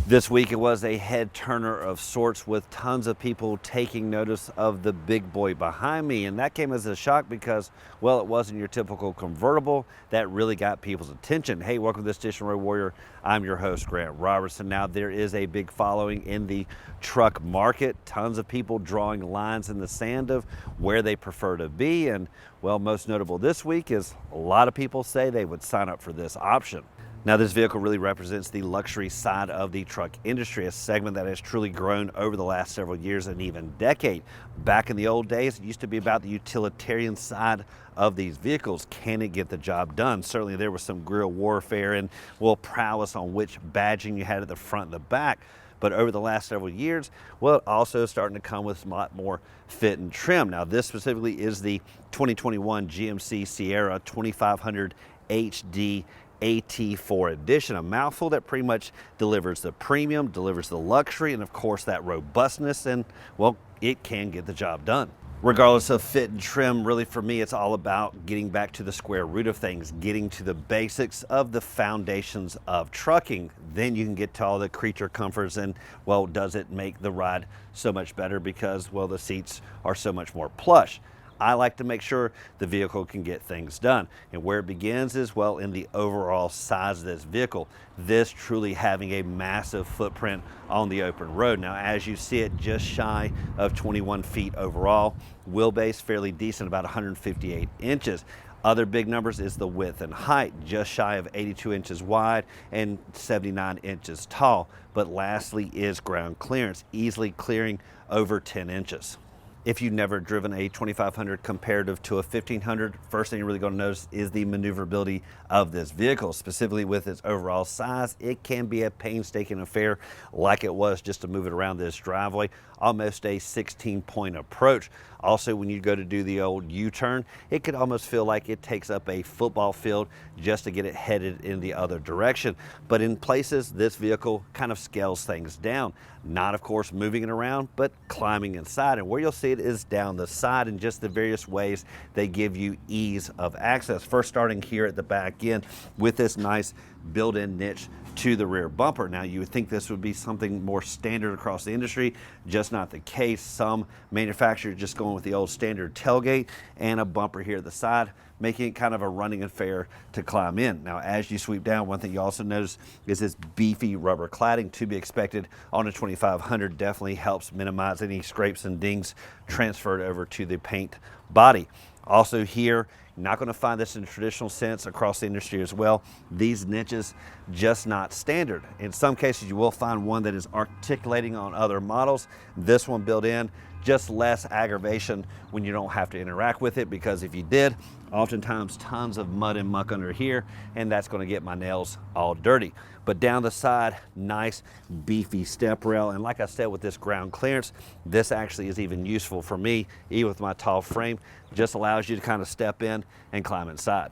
This week it was a head turner of sorts with tons of people taking notice of the big boy behind me, and that came as a shock because, well, it wasn't your typical convertible that really got people's attention. Hey, welcome to the Station Road Warrior. I'm your host, Grant Roberson. Now, there is a big following in the truck market, tons of people drawing lines in the sand of where they prefer to be, and, well, most notable this week is a lot of people say they would sign up for this option. Now, this vehicle really represents the luxury side of the truck industry, a segment that has truly grown over the last several years and even decade. Back in the old days, it used to be about the utilitarian side of these vehicles. Can it get the job done? Certainly there was some guerrilla warfare and, well, prowess on which badging you had at the front and the back. But over the last several years, well, it also is starting to come with a lot more fit and trim. Now, this specifically is the 2021 GMC Sierra 2500 HD AT4 edition, a mouthful that pretty much delivers the premium, delivers the luxury, and of course that robustness, and well, it can get the job done. Regardless of fit and trim, really for me, it's all about getting back to the square root of things, getting to the basics of the foundations of trucking. Then you can get to all the creature comforts and, well, does it make the ride so much better because, well, the seats are so much more plush. I like to make sure the vehicle can get things done. And where it begins is, well, in the overall size of this vehicle. This truly having a massive footprint on the open road. Now, as you see it, just shy of 21 feet overall. Wheelbase fairly decent, about 158 inches. Other big numbers is the width and height, just shy of 82 inches wide and 79 inches tall. But lastly is ground clearance, easily clearing over 10 inches. If you've never driven a 2500 comparative to a 1500, first thing you're really going to notice is the maneuverability of this vehicle. Specifically with its overall size, it can be a painstaking affair like it was just to move it around this driveway, almost a 16-point approach. Also, when you go to do the old U-turn, it could almost feel like it takes up a football field just to get it headed in the other direction. But in places, this vehicle kind of scales things down. Not, of course, moving it around, but climbing inside. And where you'll see it is down the side in just the various ways they give you ease of access. First, starting here at the back end with this nice built-in niche to the rear bumper. Now, you would think this would be something more standard across the industry, just not the case. Some manufacturers just going with the old standard tailgate and a bumper here at the side, making it kind of a running affair to climb in. Now, as you sweep down, one thing you also notice is this beefy rubber cladding to be expected on a 2500. Definitely helps minimize any scrapes and dings transferred over to the paint body. Also here, not going to find this in a traditional sense across the industry as well. These niches just not standard. In some cases, you will find one that is articulating on other models. This one built in, just less aggravation when you don't have to interact with it, because if you did, oftentimes tons of mud and muck under here, and that's going to get my nails all dirty. But down the side, nice beefy step rail, and like I said, with this ground clearance, this actually is even useful for me, even with my tall frame. Just allows you to kind of step in and climb inside.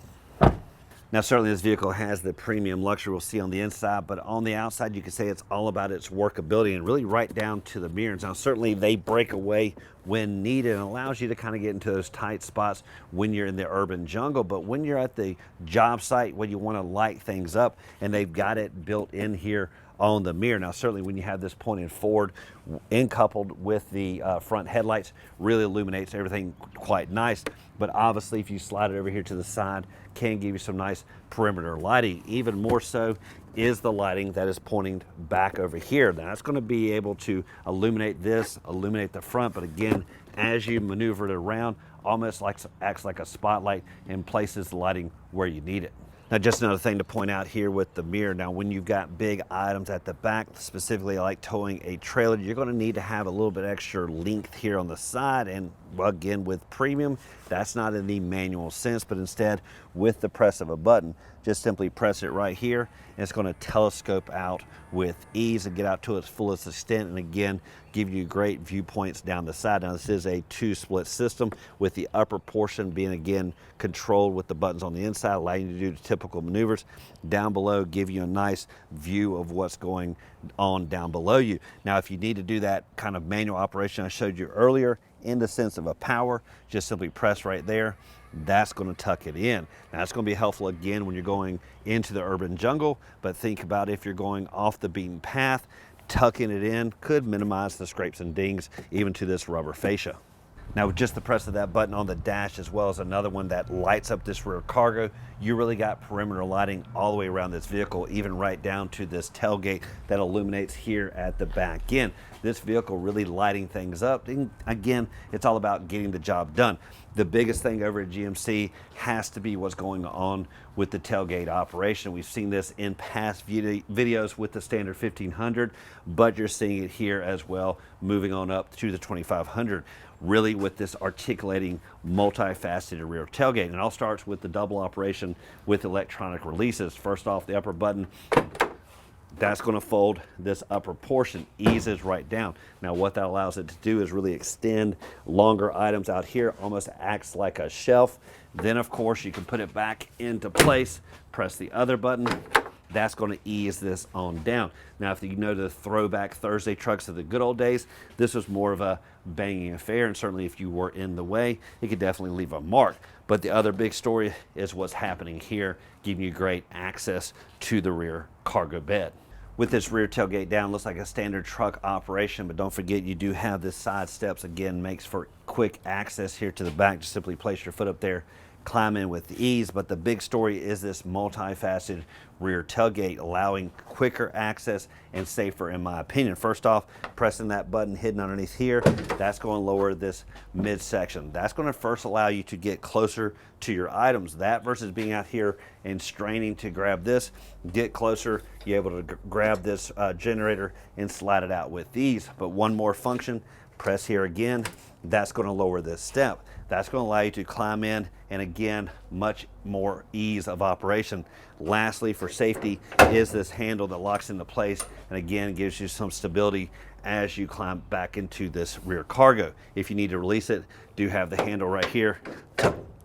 Now, certainly this vehicle has the premium luxury we'll see on the inside, but on the outside, you can say it's all about its workability and really right down to the mirrors. Now, certainly they break away when needed and allows you to kind of get into those tight spots when you're in the urban jungle. But when you're at the job site where you want to light things up, and they've got it built in here on the mirror. Now, certainly when you have this pointed forward and coupled with the front headlights, really illuminates everything quite nice. But obviously, if you slide it over here to the side, can give you some nice perimeter lighting. Even more so is the lighting that is pointing back over here. Now, that's going to be able to illuminate this, illuminate the front, but again, as you maneuver it around, almost like acts like a spotlight and places the lighting where you need it. Now, just another thing to point out here with the mirror. Now, when you've got big items at the back, specifically like towing a trailer, you're going to need to have a little bit extra length here on the side. And well, again, with premium, that's not in the manual sense, but instead with the press of a button, just simply press it right here, and it's going to telescope out with ease and get out to its fullest extent, and again, give you great viewpoints down the side. Now, this is a 2-split system with the upper portion being, again, controlled with the buttons on the inside, allowing you to do the typical maneuvers. Down below, give you a nice view of what's going on down below you. Now, if you need to do that kind of manual operation I showed you earlier, in the sense of a power, just simply press right there, that's going to tuck it in. Now it's going to be helpful again when you're going into the urban jungle, but think about if you're going off the beaten path, tucking it in could minimize the scrapes and dings even to this rubber fascia. Now with just the press of that button on the dash, as well as another one that lights up this rear cargo, you really got perimeter lighting all the way around this vehicle, even right down to this tailgate that illuminates here at the back end. This vehicle really lighting things up. And again, it's all about getting the job done. The biggest thing over at GMC has to be what's going on with the tailgate operation. We've seen this in past videos with the standard 1500, but you're seeing it here as well, moving on up to the 2500. Really with this articulating multifaceted rear tailgate. And it all starts with the double operation with electronic releases. First off, the upper button, that's going to fold this upper portion, eases right down. Now what that allows it to do is really extend longer items out here, almost acts like a shelf. Then of course you can put it back into place, press the other button, that's going to ease this on down. Now if you know the throwback Thursday trucks of the good old days, this was more of a banging affair, and certainly if you were in the way, it could definitely leave a mark. But the other big story is what's happening here, giving you great access to the rear cargo bed. With this rear tailgate down, looks like a standard truck operation, but don't forget you do have this side steps. Again, makes for quick access here to the back. Just simply place your foot up there, climb in with ease. But the big story is this multifaceted rear tailgate, allowing quicker access and safer, in my opinion. First off, pressing that button hidden underneath here, that's going to lower this midsection. That's going to first allow you to get closer to your items. That versus being out here and straining to grab this, get closer, you're able to grab this generator and slide it out with ease. But one more function, press here again, that's going to lower this step. That's going to allow you to climb in, and again, much more ease of operation. Lastly, for safety, is this handle that locks into place, and again, gives you some stability as you climb back into this rear cargo. If you need to release it, do have the handle right here,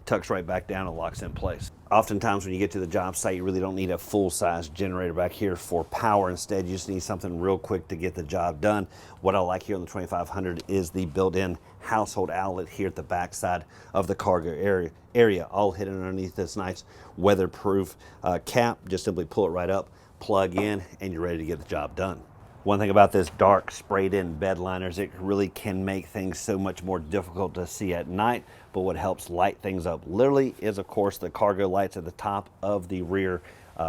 tucks right back down and locks in place. Oftentimes when you get to the job site, you really don't need a full-size generator back here for power. Instead, you just need something real quick to get the job done. What I like here on the 2500 is the built-in household outlet here at the back side of the cargo area, all hidden underneath this nice weatherproof cap. Just simply pull it right up, plug in, and you're ready to get the job done. One thing about this dark sprayed in bed liners, it really can make things so much more difficult to see at night, but what helps light things up literally is of course the cargo lights at the top of the rear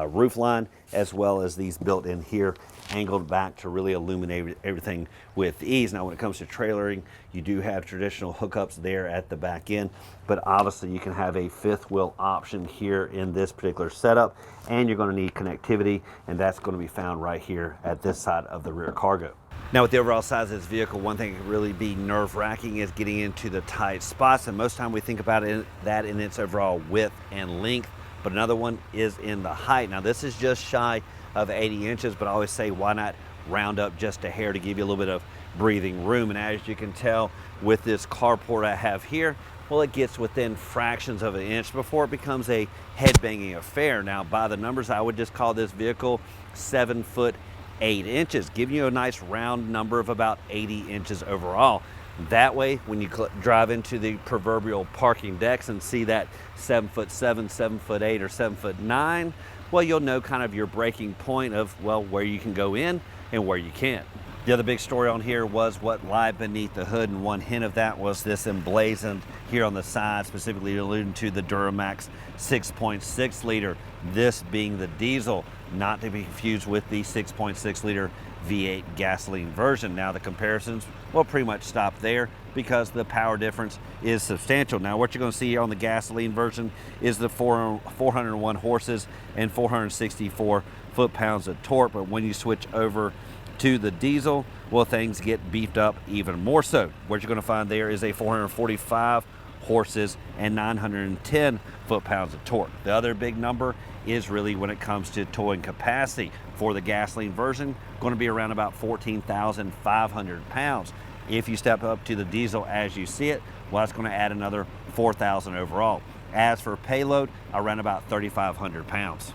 roof line, as well as these built in here, angled back to really illuminate everything with ease. Now when it comes to trailering, you do have traditional hookups there at the back end, but obviously you can have a fifth wheel option here in this particular setup, and you're going to need connectivity, and that's going to be found right here at this side of the rear cargo. Now with the overall size of this vehicle, one thing that can really be nerve-wracking is getting into the tight spots, and most time we think about that in its overall width and length, but another one is in the height. Now this is just shy of 80 inches, but I always say why not round up just a hair to give you a little bit of breathing room. And as you can tell with this carport I have here, well, it gets within fractions of an inch before it becomes a head-banging affair. Now by the numbers, I would just call this vehicle 7 foot 8 inches, giving you a nice round number of about 80 inches overall. That way, when you drive into the proverbial parking decks and see that 7 foot 7, 7 foot 8, or 7 foot 9, well, you'll know kind of your breaking point of, well, where you can go in and where you can't. The other big story on here was what lied beneath the hood, and one hint of that was this emblazoned here on the side, specifically alluding to the Duramax 6.6 liter, this being the diesel, not to be confused with the 6.6 liter V8 gasoline version. Now the comparisons will pretty much stop there because the power difference is substantial. Now what you're going to see on the gasoline version is the 401 horses and 464 foot-pounds of torque, but when you switch over to the diesel, well, things get beefed up even more so. What you're going to find there is a 445 horses and 910 foot-pounds of torque. The other big number is really when it comes to towing capacity. For the gasoline version, going to be around about 14,500 pounds. If you step up to the diesel as you see it, well, that's going to add another 4,000 overall. As for payload, around about 3,500 pounds.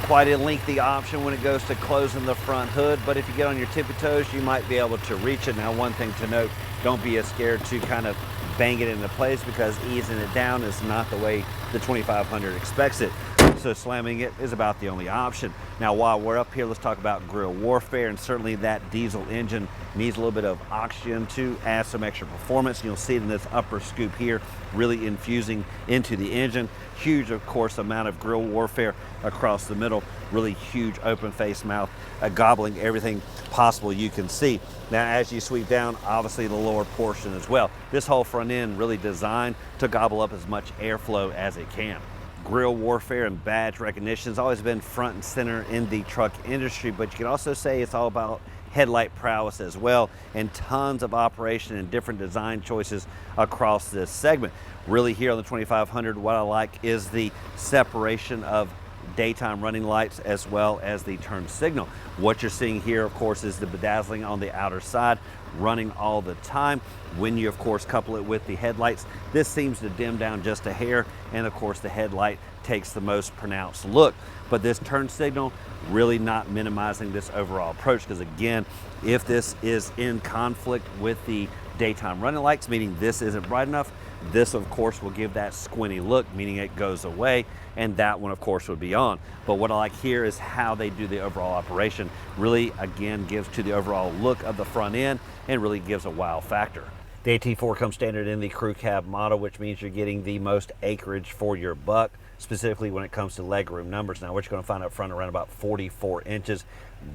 Quite a lengthy option when it goes to closing the front hood, but if you get on your tippy toes, you might be able to reach it. Now, one thing to note, don't be as scared to kind of bang it into place, because easing it down is not the way the 2500 expects it. So slamming it is about the only option. Now, while we're up here, let's talk about guerrilla warfare, and certainly that diesel engine needs a little bit of oxygen to add some extra performance. You'll see it in this upper scoop here, really infusing into the engine. Huge, of course, amount of guerrilla warfare across the middle, really huge open face mouth, gobbling everything possible you can see. Now, as you sweep down, obviously the lower portion as well. This whole front end really designed to gobble up as much airflow as it can. Guerrilla warfare and badge recognition has always been front and center in the truck industry, but you can also say it's all about headlight prowess as well, and tons of operation and different design choices across this segment. Really here on the 2500, what I like is the separation of daytime running lights as well as the turn signal. What you're seeing here, of course, is the bedazzling on the outer side running all the time. When you, of course, couple it with the headlights, this seems to dim down just a hair, and of course the headlight takes the most pronounced look. But this turn signal really not minimizing this overall approach, because again, if this is in conflict with the daytime running lights, meaning this isn't bright enough, this of course will give that squinty look, meaning it goes away, and that one of course would be on. But what I like here is how they do the overall operation. Really, again, gives to the overall look of the front end and really gives a wow factor. The AT4 comes standard in the crew cab model, which means you're getting the most acreage for your buck, specifically when it comes to legroom numbers. Now, what you're going to find up front around about 44 inches,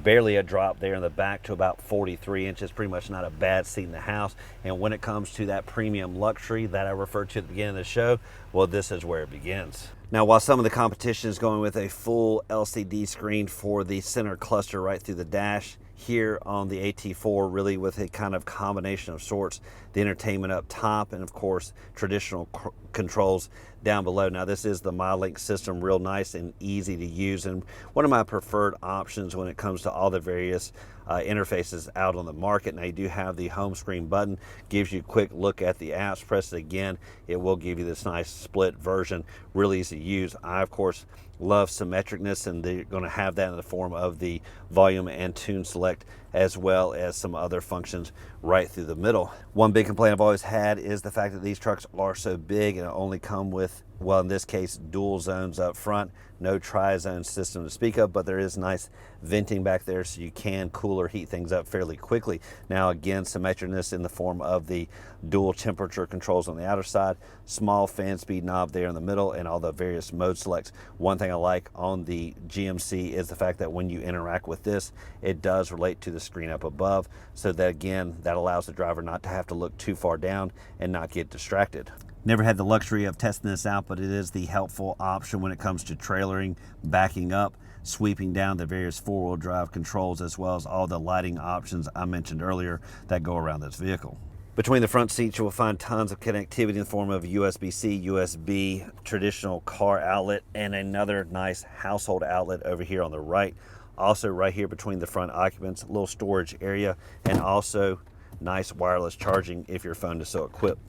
barely a drop there in the back to about 43 inches, pretty much not a bad seat in the house. And when it comes to that premium luxury that I referred to at the beginning of the show, well, this is where it begins. Now, while some of the competition is going with a full LCD screen for the center cluster right through the dash, here on the AT4, really with a kind of combination of sorts, the entertainment up top and of course traditional controls down below. Now, this is the Mylink system, real nice and easy to use, and one of my preferred options when it comes to all the various interfaces out on the market. Now, you do have the home screen button, gives you a quick look at the apps. Press it again, it will give you this nice split version, really easy to use. I of course love symmetricness, and they're going to have that in the form of the volume and tune select, as well as some other functions right through the middle. One big complaint I've always had is the fact that these trucks are so big and only come with, well, in this case, dual zones up front. No tri-zone system to speak of, but there is nice venting back there, so you can cool or heat things up fairly quickly. Now, again, symmetricness in the form of the dual temperature controls on the outer side, small fan speed knob there in the middle, and all the various mode selects. One thing I like on the GMC is the fact that when you interact with this, it does relate to the screen up above, so that again, that allows the driver not to have to look too far down and not get distracted. Never had the luxury of testing this out, but it is the helpful option when it comes to trailering, backing up, sweeping down the various four-wheel drive controls, as well as all the lighting options I mentioned earlier that go around this vehicle. Between the front seats, you will find tons of connectivity in the form of USB-C, USB, traditional car outlet, and another nice household outlet over here on the right. Also right here between the front occupants, a little storage area, and also nice wireless charging if your phone is so equipped.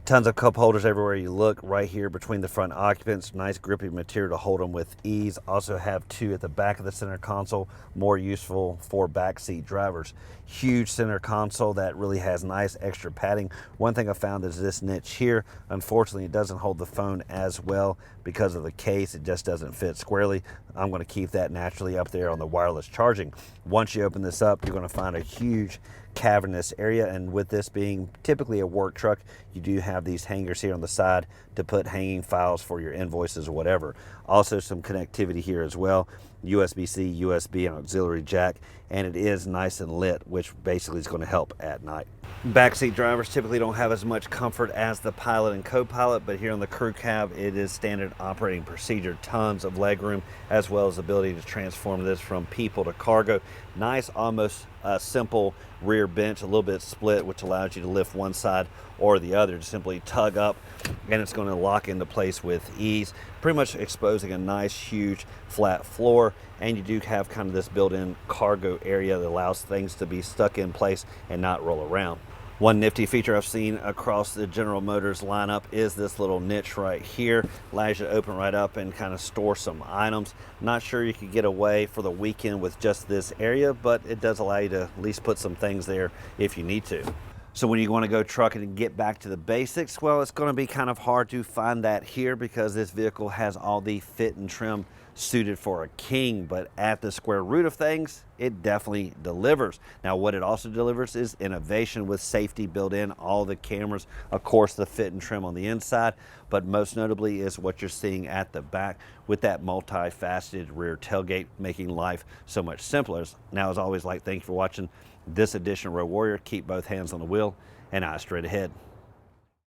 Tons of cup holders everywhere you look. Right here between the front occupants, nice grippy material to hold them with ease. Also have two at the back of the center console, more useful for backseat drivers. Huge center console that really has nice extra padding. One thing I found is this niche here, unfortunately it doesn't hold the phone as well because of the case. It just doesn't fit squarely. I'm going to keep that naturally up there on the wireless charging. Once you open this up, you're going to find a huge cavernous area, and with this being typically a work truck, you do have these hangers here on the side to put hanging files for your invoices or whatever. Also some connectivity here as well, USB-C, USB, and auxiliary jack, and it is nice and lit, which basically is going to help at night. Backseat drivers typically don't have as much comfort as the pilot and co-pilot, but here on the crew cab, it is standard operating procedure. Tons of legroom, as well as the ability to transform this from people to cargo. Nice, almost simple rear bench, a little bit split, which allows you to lift one side or the other to simply tug up, and it's going to lock into place with ease, pretty much exposing a nice, huge, flat floor. And you do have kind of this built-in cargo area that allows things to be stuck in place and not roll around. One nifty feature I've seen across the General Motors lineup is this little niche right here. Allows you to open right up and kind of store some items. Not sure you could get away for the weekend with just this area, but it does allow you to at least put some things there if you need to. So when you want to go trucking and get back to the basics, well, it's going to be kind of hard to find that here because this vehicle has all the fit and trim suited for a king, but at the square root of things, it definitely delivers. Now, what it also delivers is innovation with safety built in, all the cameras, of course, the fit and trim on the inside, but most notably is what you're seeing at the back with that multifaceted rear tailgate, making life so much simpler. Now, as always, thank you for watching this edition of Road Warrior. Keep both hands on the wheel and eyes straight ahead.